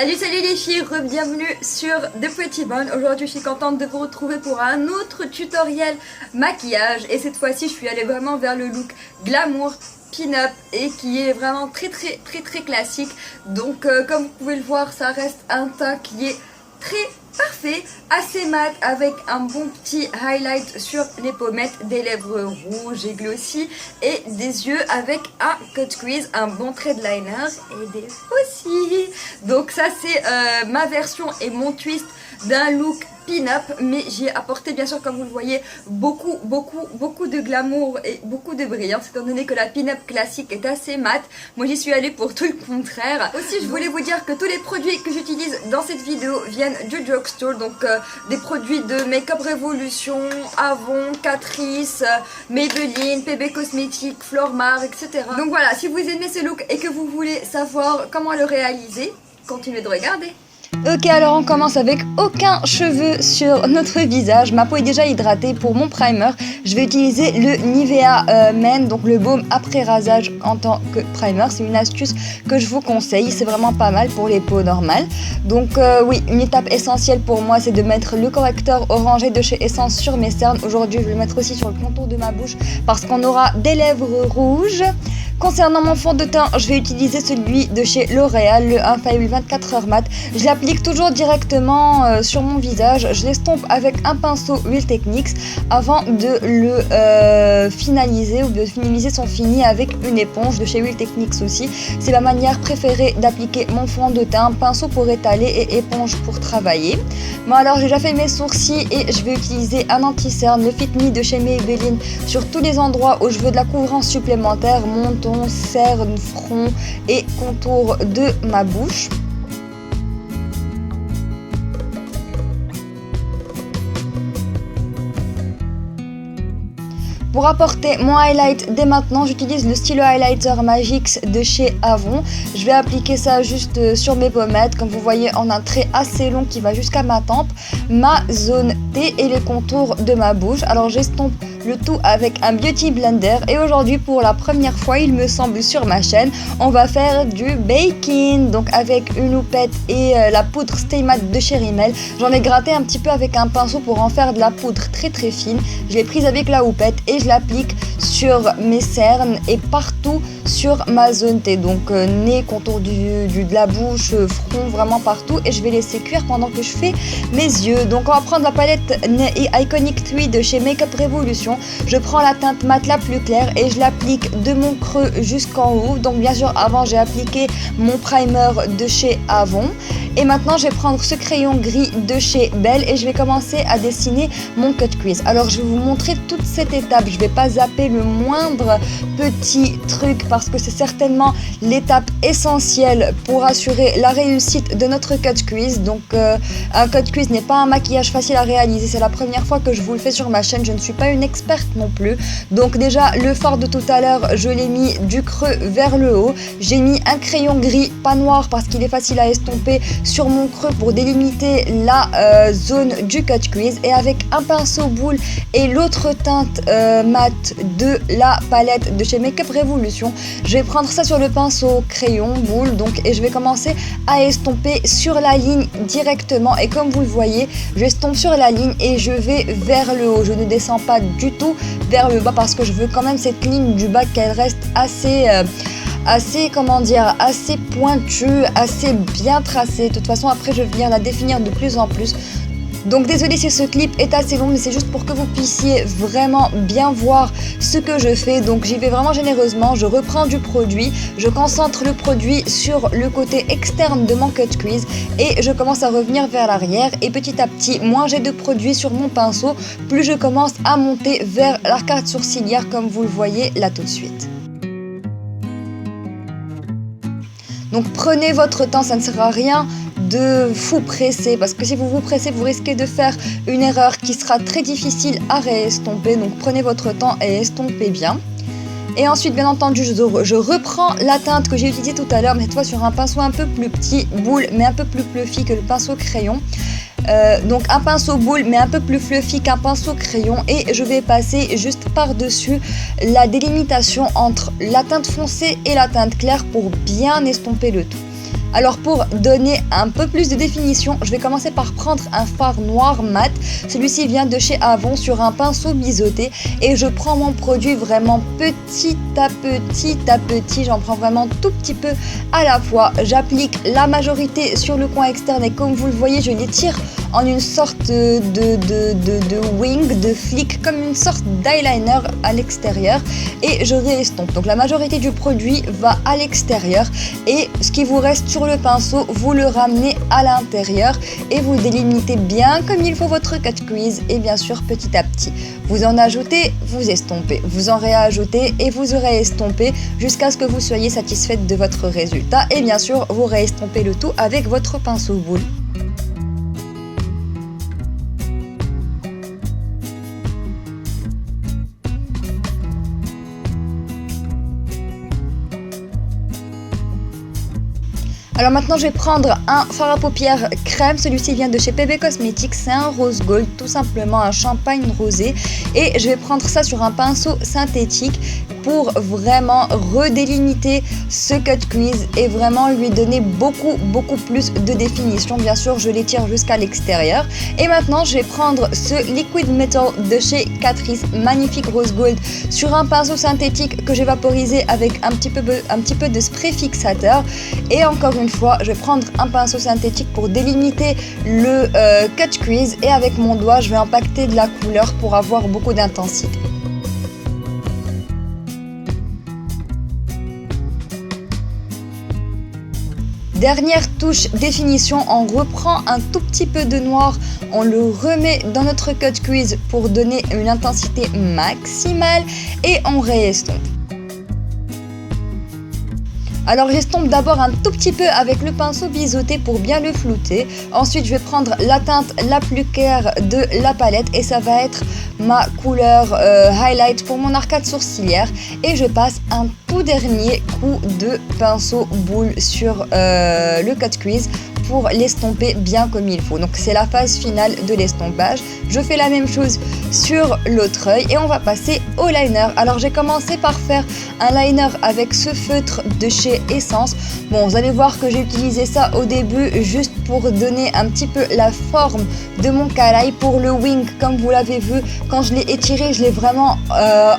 Salut les filles, bienvenue sur The Pretty Bonne. Aujourd'hui je suis contente de vous retrouver pour un autre tutoriel maquillage. Et cette fois-ci je suis allée vraiment vers le look glamour pin-up et qui est vraiment très classique. Donc comme vous pouvez le voir, ça reste un teint qui est très parfait, assez mat, avec un bon petit highlight sur les pommettes, des lèvres rouges et glossy et des yeux avec un cut crease, un bon trait de liner et des faucilles. Donc ça c'est ma version et mon twist d'un look pin-up, mais j'y ai apporté bien sûr, comme vous le voyez, beaucoup de glamour et beaucoup de brillance, étant donné que la pin-up classique est assez mat. Moi j'y suis allée pour tout le contraire. Aussi je voulais vous dire que tous les produits que j'utilise dans cette vidéo viennent du drugstore, donc des produits de Make Up Revolution, Avon, Catrice, Maybelline, PB Cosmetics, Flormar, etc. Donc voilà, si vous aimez ce look et que vous voulez savoir comment le réaliser, continuez de regarder. Ok, alors on commence avec aucun cheveu sur notre visage. Ma peau est déjà hydratée. Pour mon primer, je vais utiliser le Nivea Men, donc le baume après rasage en tant que primer. C'est une astuce que je vous conseille, c'est vraiment pas mal pour les peaux normales. Donc oui, une étape essentielle pour moi, c'est de mettre le correcteur orangé de chez Essence sur mes cernes. Aujourd'hui, je vais le mettre aussi sur le contour de ma bouche parce qu'on aura des lèvres rouges. Concernant mon fond de teint, je vais utiliser celui de chez L'Oréal, le Infaillible 24 heures mat. Je l'applique toujours directement sur mon visage. Je l'estompe avec un pinceau Real Techniques avant de le finaliser ou de finaliser son fini avec une éponge de chez Real Techniques aussi. C'est ma manière préférée d'appliquer mon fond de teint, pinceau pour étaler et éponge pour travailler. Bon alors j'ai déjà fait mes sourcils et je vais utiliser un anti-cerne, le Fit Me de chez Maybelline, sur tous les endroits où je veux de la couvrance supplémentaire, menton, cerne, front et contour de ma bouche. Pour apporter mon highlight dès maintenant, j'utilise le stylo highlighter Magix de chez Avon. Je vais appliquer ça juste sur mes pommettes. Comme vous voyez, en un trait assez long qui va jusqu'à ma tempe, ma zone T et les contours de ma bouche. Alors j'estompe le tout avec un beauty blender et aujourd'hui pour la première fois il me semble sur ma chaîne on va faire du baking, donc avec une houppette et la poudre Stay Matte de chez Rimmel. J'en ai gratté un petit peu avec un pinceau pour en faire de la poudre très fine. Je l'ai prise avec la houppette et je l'applique sur mes cernes et partout sur ma zone T, donc nez, contour de la bouche, front, vraiment partout, et je vais laisser cuire pendant que je fais mes yeux. Donc on va prendre la palette Iconic 3 de chez Make Up Revolution. Je prends la teinte mat la plus claire et je l'applique de mon creux jusqu'en haut. Donc bien sûr avant j'ai appliqué mon primer de chez Avon et maintenant je vais prendre ce crayon gris de chez Belle et je vais commencer à dessiner mon cut crease. Alors je vais vous montrer toute cette étape, je vais pas zapper le moindre petit truc parce que c'est certainement l'étape essentielle pour assurer la réussite de notre cut crease. Donc un cut crease n'est pas un maquillage facile à réaliser, c'est la première fois que je vous le fais sur ma chaîne, je ne suis pas une experte non plus. Donc déjà le fard de tout à l'heure, je l'ai mis du creux vers le haut. J'ai mis un crayon gris, pas noir parce qu'il est facile à estomper, sur mon creux pour délimiter la zone du cut crease, et avec un pinceau boule et l'autre teinte mat de la palette de chez Make Up Revolution, je vais prendre ça sur le pinceau crayon boule donc, et je vais commencer à estomper sur la ligne directement, et comme vous le voyez j'estompe sur la ligne et je vais vers le haut, je ne descends pas du tout vers le bas parce que je veux quand même cette ligne du bas qu'elle reste assez comment dire, assez pointue, assez bien tracée. De toute façon après je vais venir la définir de plus en plus. Donc désolé si ce clip est assez long, mais c'est juste pour que vous puissiez vraiment bien voir ce que je fais. Donc j'y vais vraiment généreusement, je reprends du produit, je concentre le produit sur le côté externe de mon cut crease et je commence à revenir vers l'arrière, et petit à petit, moins j'ai de produit sur mon pinceau, plus je commence à monter vers l'arcade sourcilière comme vous le voyez là tout de suite. Donc prenez votre temps, ça ne sert à rien de vous presser parce que si vous vous pressez, vous risquez de faire une erreur qui sera très difficile à réestomper. Donc prenez votre temps et estompez bien. Et ensuite, bien entendu, je reprends la teinte que j'ai utilisée tout à l'heure, mais cette fois sur un pinceau un peu plus petit, boule, mais un peu plus fluffy que le pinceau crayon. Donc un pinceau boule mais un peu plus fluffy qu'un pinceau crayon, et je vais passer juste par-dessus la délimitation entre la teinte foncée et la teinte claire pour bien estomper le tout. Alors pour donner un peu plus de définition, je vais commencer par prendre un fard noir mat. Celui-ci vient de chez Avon sur un pinceau biseauté et je prends mon produit vraiment petit à petit, j'en prends vraiment tout petit peu à la fois. J'applique la majorité sur le coin externe et comme vous le voyez, je l'étire en une sorte de wing, de flic, comme une sorte d'eyeliner à l'extérieur et je réestompe. Donc la majorité du produit va à l'extérieur et ce qui vous reste sur le pinceau, vous le ramenez à l'intérieur et vous délimitez bien comme il faut votre cut crease et bien sûr petit à petit. Vous en ajoutez, vous estompez, vous en réajoutez et vous réestompez jusqu'à ce que vous soyez satisfaite de votre résultat et bien sûr vous réestompez le tout avec votre pinceau boule. Alors maintenant je vais prendre un fard à paupières crème, celui-ci vient de chez PB Cosmetics, c'est un rose gold, tout simplement un champagne rosé et je vais prendre ça sur un pinceau synthétique pour vraiment redélimiter ce cut crease et vraiment lui donner beaucoup plus de définition. Bien sûr je l'étire jusqu'à l'extérieur et maintenant je vais prendre ce liquid metal de chez Catrice, magnifique rose gold, sur un pinceau synthétique que j'ai vaporisé avec un petit peu de spray fixateur et encore une fois je vais prendre un pinceau synthétique pour délimiter le cut crease et avec mon doigt je vais impacter de la couleur pour avoir beaucoup d'intensité. Dernière touche définition, on reprend un tout petit peu de noir, on le remet dans notre cut crease pour donner une intensité maximale et on réestompe. Alors j'estompe d'abord un tout petit peu avec le pinceau biseauté pour bien le flouter. Ensuite je vais prendre la teinte la plus claire de la palette et ça va être ma couleur highlight pour mon arcade sourcilière. Et je passe un tout dernier coup de pinceau boule sur le cut crease pour l'estomper bien comme il faut. Donc c'est la phase finale de l'estompage. Je fais la même chose sur l'autre œil et on va passer au liner. Alors j'ai commencé par faire un liner avec ce feutre de chez Essence. Bon, vous allez voir que j'ai utilisé ça au début juste pour donner un petit peu la forme de mon caraï. Pour le wing, comme vous l'avez vu, quand je l'ai étiré, je l'ai vraiment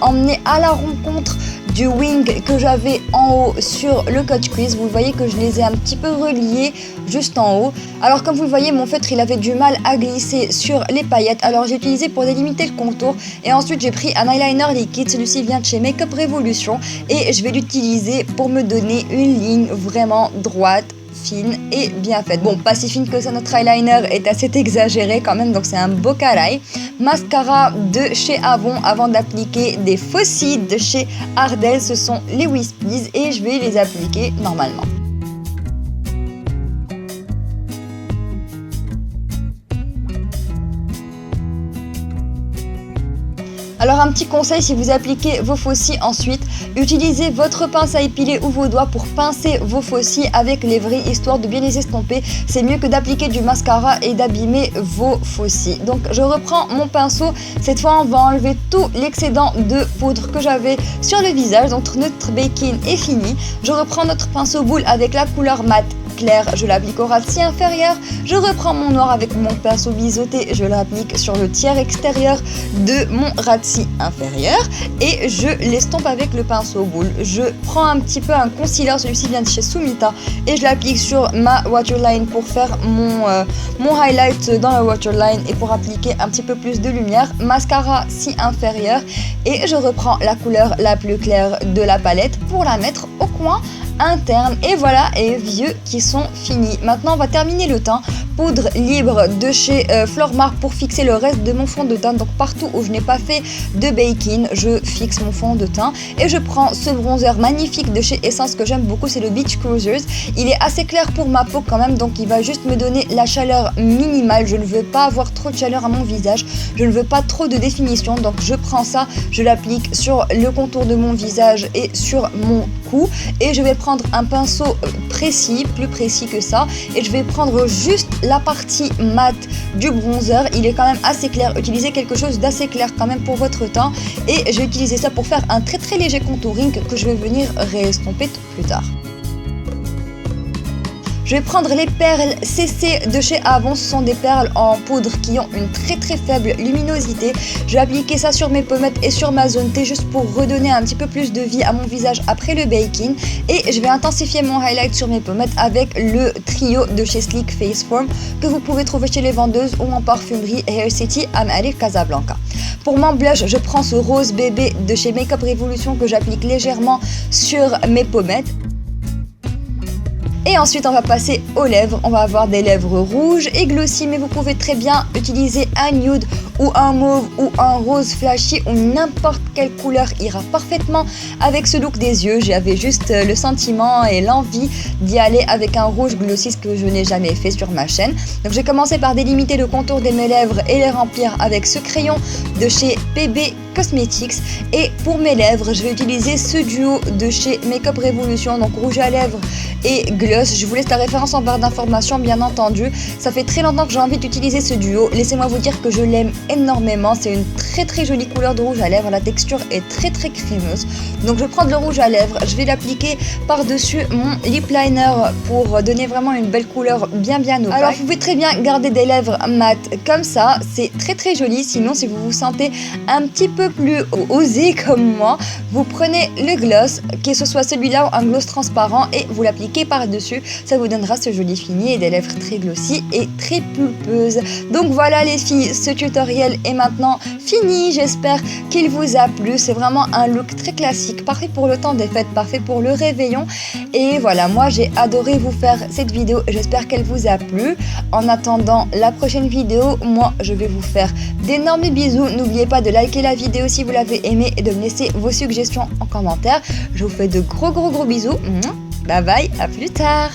emmené à la rencontre du wing que j'avais en haut sur le cut crease. Vous voyez que je les ai un petit peu reliés juste en haut. Alors comme vous le voyez, mon feutre il avait du mal à glisser sur les paillettes, alors j'ai utilisé pour délimiter le contour et ensuite j'ai pris un eyeliner liquide, celui-ci vient de chez Makeup Revolution et je vais l'utiliser pour me donner une ligne vraiment droite, fine et bien faite. Bon, pas si fine que ça, notre eyeliner est assez exagéré quand même, donc c'est un beau caraï. Mascara de chez Avon avant d'appliquer des Fossi de chez Ardell, ce sont les Wispies et je vais les appliquer normalement. Alors un petit conseil, si vous appliquez vos faux cils ensuite, utilisez votre pince à épiler ou vos doigts pour pincer vos faux cils avec les vrais, histoire de bien les estomper. C'est mieux que d'appliquer du mascara et d'abîmer vos faux cils. Donc je reprends mon pinceau, cette fois on va enlever tout l'excédent de poudre que j'avais sur le visage. Donc notre baking est fini. Je reprends notre pinceau boule avec la couleur mat clair, je l'applique au ras de cils inférieur, je reprends mon noir avec mon pinceau biseauté, je l'applique sur le tiers extérieur de mon ras de cils inférieur et je l'estompe avec le pinceau boule. Je prends un petit peu un concealer, celui-ci vient de chez Sumita et je l'applique sur ma waterline pour faire mon highlight dans la waterline et pour appliquer un petit peu plus de lumière. Mascara cils inférieur et je reprends la couleur la plus claire de la palette pour la mettre au coin interne et voilà, et yeux qui sont finis. Maintenant on va terminer le teint. Poudre libre de chez Flormar pour fixer le reste de mon fond de teint. Donc partout où je n'ai pas fait de baking, je fixe mon fond de teint et je prends ce bronzer magnifique de chez Essence que j'aime beaucoup, c'est le Beach Cruisers. Il est assez clair pour ma peau quand même, donc il va juste me donner la chaleur minimale. Je ne veux pas avoir trop de chaleur à mon visage, je ne veux pas trop de définition, donc je prends ça, je l'applique sur le contour de mon visage et sur mon cou et je vais prendre un pinceau précis, plus précis que ça, et je vais prendre juste la partie mat du bronzer. Il est quand même assez clair, utilisez quelque chose d'assez clair quand même pour votre teint et je vais utiliser ça pour faire un très léger contouring que je vais venir réestomper plus tard. Je vais prendre les perles CC de chez Avon. Ce sont des perles en poudre qui ont une très faible luminosité. Je vais appliquer ça sur mes pommettes et sur ma zone T juste pour redonner un petit peu plus de vie à mon visage après le baking. Et je vais intensifier mon highlight sur mes pommettes avec le trio de chez Sleek Face Form que vous pouvez trouver chez les vendeuses ou en parfumerie Hair City à Madrid, Casablanca. Pour mon blush, je prends ce rose bébé de chez Makeup Revolution que j'applique légèrement sur mes pommettes. Et ensuite, on va passer aux lèvres. On va avoir des lèvres rouges et glossy, mais vous pouvez très bien utiliser un nude ou un mauve ou un rose flashy ou n'importe quelle couleur ira parfaitement avec ce look des yeux. J'avais juste le sentiment et l'envie d'y aller avec un rouge glossy, ce que je n'ai jamais fait sur ma chaîne. Donc j'ai commencé par délimiter le contour de mes lèvres et les remplir avec ce crayon de chez PB Cosmetics. Et pour mes lèvres, je vais utiliser ce duo de chez Makeup Revolution, donc rouge à lèvres et gloss. Je vous laisse la référence en barre d'informations, bien entendu. Ça fait très longtemps que j'ai envie d'utiliser ce duo. Laissez-moi vous dire que je l'aime énormément. C'est une très jolie couleur de rouge à lèvres. La texture est très crémeuse. Donc je vais prendre le rouge à lèvres, je vais l'appliquer par-dessus mon lip liner pour donner vraiment une belle couleur bien opaque. Alors vous pouvez très bien garder des lèvres mat comme ça. C'est très joli. Sinon, si vous vous sentez un petit peu plus osé comme moi, vous prenez le gloss, que ce soit celui-là ou un gloss transparent, et vous l'appliquez par-dessus. Ça vous donnera ce joli fini et des lèvres très glossy et très pulpeuses. Donc voilà les filles, ce tutoriel est maintenant fini. J'espère qu'il vous a plu. C'est vraiment un look très classique, parfait pour le temps des fêtes, parfait pour le réveillon. Et voilà, moi j'ai adoré vous faire cette vidéo. J'espère qu'elle vous a plu. En attendant la prochaine vidéo, moi je vais vous faire d'énormes bisous. N'oubliez pas de liker la vidéo si vous l'avez aimée et de me laisser vos suggestions en commentaire. Je vous fais de gros bisous. Bye bye, à plus tard.